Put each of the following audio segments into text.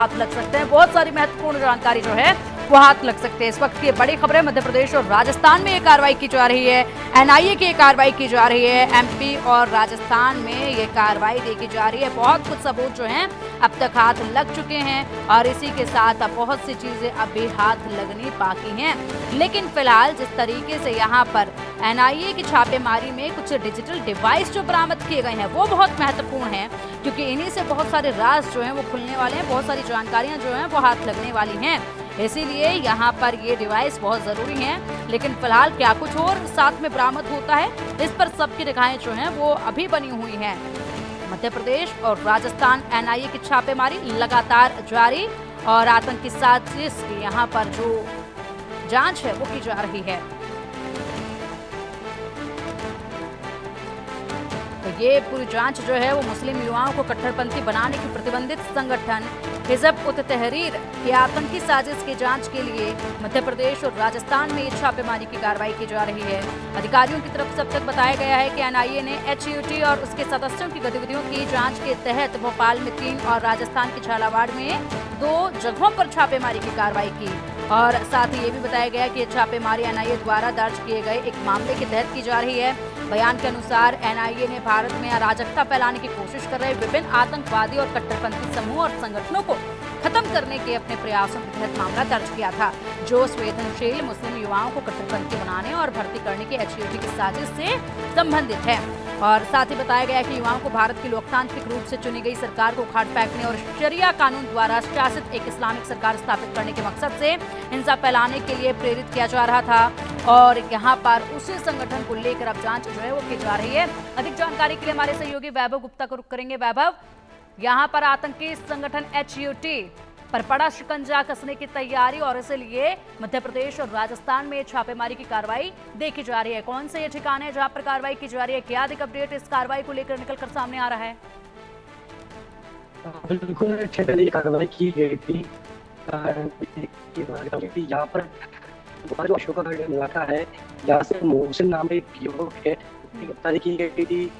हाथ लग सकते हैं। बहुत सारी महत्वपूर्ण जानकारी जो है वो हाथ लग सकते हैं। इस वक्त की बड़ी खबरें, मध्य प्रदेश और राजस्थान में ये कार्रवाई की जा रही है। एनआईए की ये कार्रवाई की जा रही है। एमपी और राजस्थान में ये कार्रवाई देखी जा रही है। बहुत कुछ सबूत जो हैं अब तक हाथ लग चुके हैं और इसी के साथ अब बहुत सी चीजें अभी हाथ लगनी बाकी हैं। लेकिन फिलहाल जिस तरीके से यहाँ पर एनआईए की छापेमारी में कुछ डिजिटल डिवाइस जो बरामद किए गए हैं वो बहुत महत्वपूर्ण हैं, क्योंकि इन्हीं से बहुत सारे राज जो हैं वो खुलने वाले हैं, बहुत सारी जानकारियां जो हैं वो हाथ लगने वाली हैं। इसीलिए यहाँ पर ये डिवाइस बहुत जरूरी हैं। लेकिन फिलहाल क्या कुछ और साथ में बरामद होता है, इस पर सबकी निगाहें जो हैं वो अभी बनी हुई हैं। मध्य प्रदेश और राजस्थान एनआईए की छापेमारी लगातार जारी और आतंकी साजिश की यहाँ पर जो जांच है वो की जा रही है। तो ये पूरी जांच जो है वो मुस्लिम युवाओं को कट्टरपंथी बनाने की प्रतिबंधित संगठन हिजब उत तहरीर की आतंकी साजिश की जांच के लिए मध्य प्रदेश और राजस्थान में ये छापेमारी की कार्रवाई की जा रही है। अधिकारियों की तरफ से अब तक बताया गया है कि एनआईए ने एचयूटी और उसके सदस्यों की गतिविधियों की जांच के तहत भोपाल में 3 और राजस्थान के झालावाड़ में 2 जगहों पर छापेमारी की कार्रवाई की। और साथ ही ये भी बताया गया कि छापेमारी एनआईए द्वारा दर्ज किए गए एक मामले के तहत की जा रही है। बयान के अनुसार एनआईए ने भारत में अराजकता फैलाने की कोशिश कर रहे विभिन्न आतंकवादी और कट्टरपंथी समूह और संगठनों को खत्म करने के अपने प्रयासों के तहत मामला दर्ज किया था, जो संवेदनशील मुस्लिम युवाओं को कट्टरपंथी बनाने और भर्ती करने की एचयूटी की साजिश से संबंधित है। और साथ ही बताया गया कि युवाओं को भारत की लोकतांत्रिक रूप से चुनी गई सरकार को उखाड़ फेंकने और शरिया कानून द्वारा शासित एक इस्लामिक सरकार स्थापित करने के मकसद से हिंसा फैलाने के लिए प्रेरित किया जा रहा था। और यहाँ पर उसी संगठन को लेकर अब जांच जो है वो की जा रही है। अधिक जानकारी के लिए हमारे सहयोगी वैभव गुप्ता को रुख करेंगे। वैभव, यहाँ पर आतंकी संगठन एचयूटी पर बड़ा शिकंजा कसने की तैयारी और इसलिए मध्य प्रदेश और राजस्थान में छापेमारी की कार्रवाई देखी जा रही है। कौन से ये ठिकाने हैं जहां पर कार्रवाई की जा रही है? क्या अधिक अपडेट इस कार्रवाई को लेकर निकलकर सामने आ रहा है? बिल्कुल कार्रवाई की गई थी। यहाँ पर जो अशोका इलाका है, यहाँ से मोहसिन नाम एक युवक है, गिरफ्तारी की गई थी।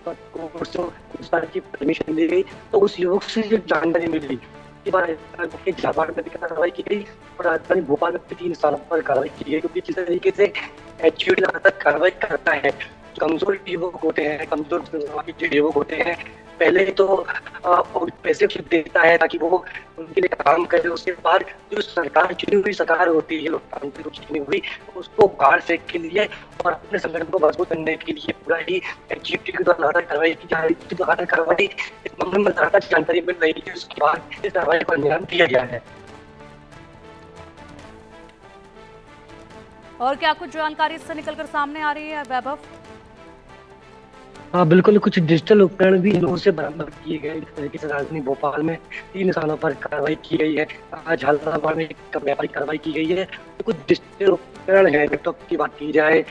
की परमिशन दी गई तो उस युवक से जो जानकारी मिली झालावाड़ में कार्रवाई की गई और राजधानी भोपाल में 3 स्थानों पर कार्रवाई की गई, क्योंकि जिस तरीके से एचयूटी लगातार कार्रवाई करता है, कमजोर युवक होते हैं, कमजोर युवक होते हैं, पहले तो पैसे देता है ताकि वो उनके लिए काम करे। उसके बाद जो सरकार चुनी हुई सरकार होती है, लोकतांत्रिक चुनी हुई, उसको बाहर से के लिए और अपने संगठन को मजबूत करने के लिए पूरा ही एचयूटी के द्वारा लगातार कार्रवाई की जा रही है। लगातार कार्रवाई इस मामले में लगातार जानकारी मिल रही है, उसके बाद इस कार्रवाई को अंजाम दिया गया है। और क्या कुछ जानकारी इससे निकलकर सामने आ रही है वैभव? हाँ बिल्कुल, कुछ डिजिटल उपकरण भी इन से बरामद किए गए। इस तरीके से राजधानी भोपाल में 3 स्थानों पर कार्रवाई की गई है। आज झालावाड़ में एक व्यापारिक कार्रवाई की गई है। तो कुछ डिजिटल उपकरण है, लैपटॉप की बात की जाए,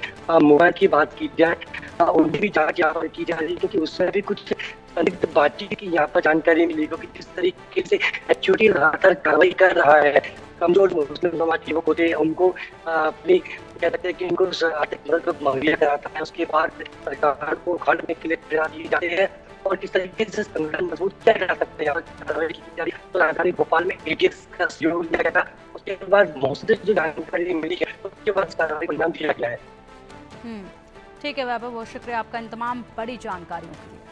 मोबाइल की बात की जाए, उनकी भी जांच यहाँ पर की जा रही है, क्योंकि उससे भी कुछ संदिग्ध बातचीत की यहाँ पर जानकारी मिली, क्योंकि किस तरीके से एचयूटी लगातार कार्रवाई कर रहा है। कमजोर मुस्लिम समाज के लोग होते हैं, उनको अपनी कह सकते हैं कि उनको आर्थिक मदद मुहैया कराता है, उसके बाद सरकार को उखाड़ने के लिए प्रयास किए जाते हैं और किस तरीके से संगठन मजबूत किया जा सकता है। तो राजधानी भोपाल में एटीएस का सहयोग लिया गया था, उसके बाद मौसम जो जानकारी मिली है उसके बाद कार्रवाई को अंजाम दिया गया है। ठीक है वैभव, बहुत शुक्रिया आपका इन तमाम बड़ी जानकारियों के लिए।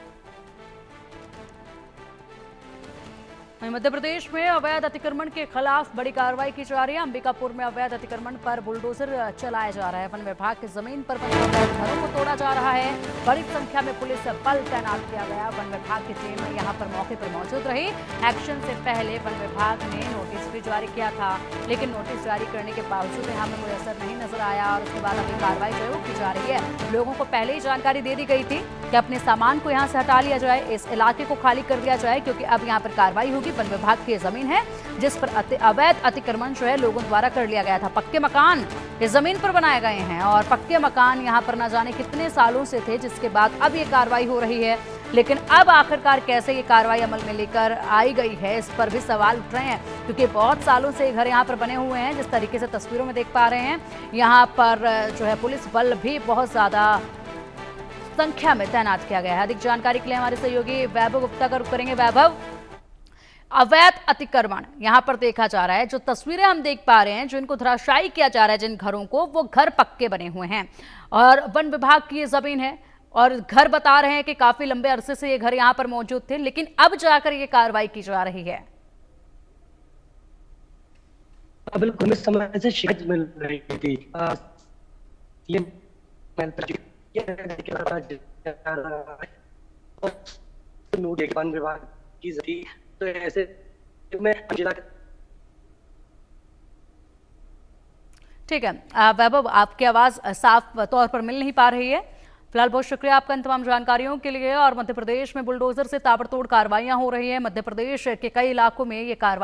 मध्य प्रदेश में अवैध अतिक्रमण के खिलाफ बड़ी कार्रवाई की जा रही है। अंबिकापुर में अवैध अतिक्रमण पर बुलडोजर चलाया जा रहा है। वन विभाग की जमीन पर बने अवैध घरों को तोड़ा जा रहा है। बड़ी संख्या में पुलिस बल तैनात किया गया। वन विभाग की टीम यहां पर मौके पर मौजूद रही। एक्शन से पहले वन विभाग ने नोटिस भी जारी किया था, लेकिन नोटिस जारी करने के बावजूद यहाँ पर कोई असर नहीं नजर आया और उसके बाद अभी कार्रवाई जो है की जा रही है। लोगों को पहले ही जानकारी दे दी गई थी कि अपने सामान को यहाँ से हटा लिया जाए, इस इलाके को खाली कर दिया जाए, क्योंकि अब यहाँ पर कार्रवाई होगी। वन विभाग की जमीन है जिस पर अवैध अतिक्रमण जो है लोगों द्वारा कर लिया गया था। पक्के मकान इस जमीन पर बनाए गए हैं और पक्के मकान यहाँ पर न जाने कितने सालों से थे, जिसके बाद अब ये कार्रवाई हो रही है। लेकिन अब आखिरकार कैसे ये कार्रवाई अमल में लेकर आई गई है, इस पर भी सवाल उठ रहे हैं, क्योंकि बहुत सालों से घर यहाँ पर बने हुए हैं। जिस तरीके से तस्वीरों में देख पा रहे हैं, यहाँ पर जो है पुलिस बल भी बहुत ज्यादा संख्या में तैनात किया गया है। अधिक जानकारी के लिए हमारे सहयोगी वैभव गुप्ता का रुख करेंगे। वैभव, अवैध अतिक्रमण यहां पर देखा जा रहा है। जो तस्वीरें हम देख पा रहे हैं, जो इनको धराशायी किया जा रहा है जिन घरों को, वो घर पक्के बने हुए हैं और वन विभाग की ये जमीन है और घर बता रहे हैं कि काफी लंबे अरसे से ये घर यहां पर मौजूद थे, लेकिन अब जाकर ये कार्रवाई की जा रही है। बिल्कुल इस समय से शिकायत मिल रही थी ये वन विभाग की थी, तो ऐसे में जिला ठीक है वैभव, आपकी आवाज साफ तौर पर मिल नहीं पा रही है। फिलहाल बहुत शुक्रिया आपका इन तमाम जानकारियों के लिए। और मध्य प्रदेश में बुलडोजर से ताबड़तोड़ कार्रवाइयां हो रही हैं। मध्य प्रदेश के कई इलाकों में ये कार्रवाई